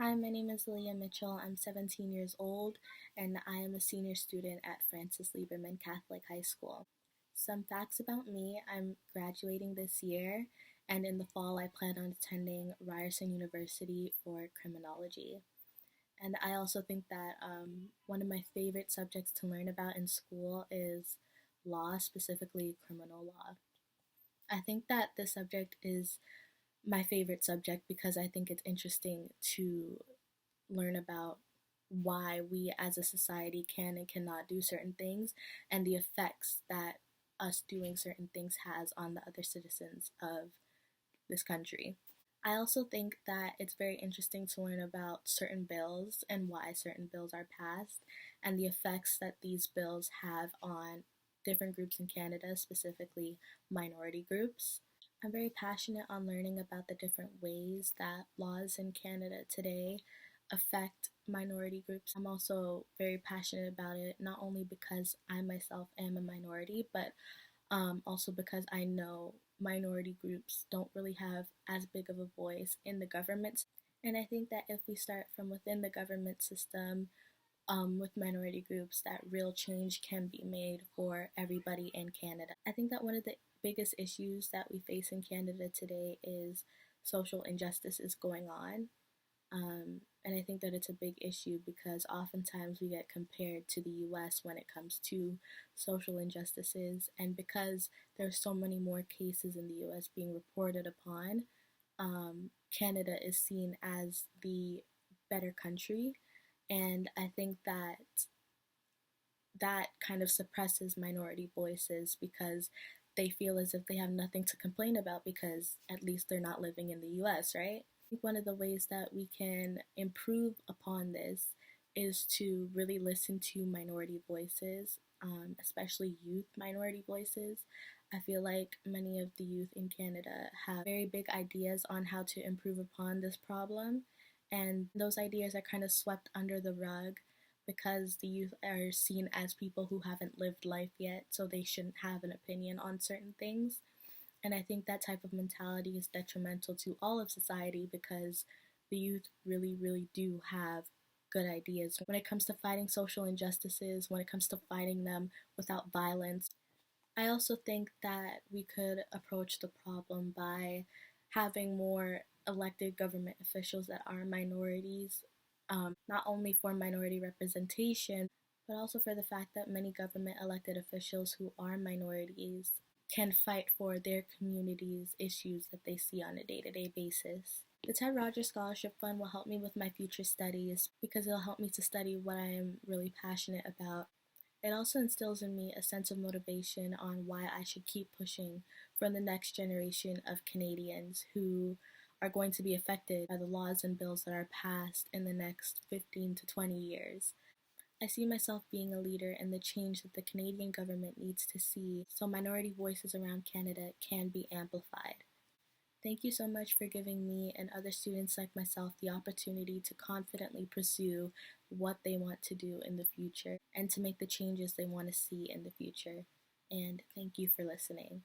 Hi, my name is Aaliyah Mitchell. I'm 17 years old and I am a senior student at Francis Lieberman Catholic High School. Some facts about me: I'm graduating this year, and in the fall, I plan on attending Ryerson University for criminology. And I also think that one of my favorite subjects to learn about in school is law, specifically criminal law. I think that this subject is my favorite subject because I think it's interesting to learn about why we as a society can and cannot do certain things and the effects that us doing certain things has on the other citizens of this country. I also think that it's very interesting to learn about certain bills and why certain bills are passed and the effects that these bills have on different groups in Canada, specifically minority groups. I'm very passionate on learning about the different ways that laws in Canada today affect minority groups. I'm also very passionate about it, not only because I myself am a minority, but also because I know minority groups don't really have as big of a voice in the government. And I think that if we start from within the government system with minority groups, that real change can be made for everybody in Canada. I think that one of the biggest issues that we face in Canada today is social injustices going on. And I think that it's a big issue because oftentimes we get compared to the US when it comes to social injustices. And because there's so many more cases in the US being reported upon, Canada is seen as the better country. And I think that that kind of suppresses minority voices because they feel as if they have nothing to complain about because at least they're not living in the US, right? I think one of the ways that we can improve upon this is to really listen to minority voices, especially youth minority voices. I feel like many of the youth in Canada have very big ideas on how to improve upon this problem, and those ideas are kind of swept under the rug because the youth are seen as people who haven't lived life yet, so they shouldn't have an opinion on certain things. And I think that type of mentality is detrimental to all of society because the youth really, really do have good ideas when it comes to fighting social injustices, when it comes to fighting them without violence. I also think that we could approach the problem by having more elected government officials that are minorities, not only for minority representation, but also for the fact that many government elected officials who are minorities can fight for their communities' issues that they see on a day-to-day basis. The Ted Rogers Scholarship Fund will help me with my future studies because it'll help me to study what I am really passionate about. It also instills in me a sense of motivation on why I should keep pushing for the next generation of Canadians who are going to be affected by the laws and bills that are passed in the next 15 to 20 years. I see myself being a leader in the change that the Canadian government needs to see so minority voices around Canada can be amplified. Thank you so much for giving me and other students like myself the opportunity to confidently pursue what they want to do in the future and to make the changes they want to see in the future. And thank you for listening.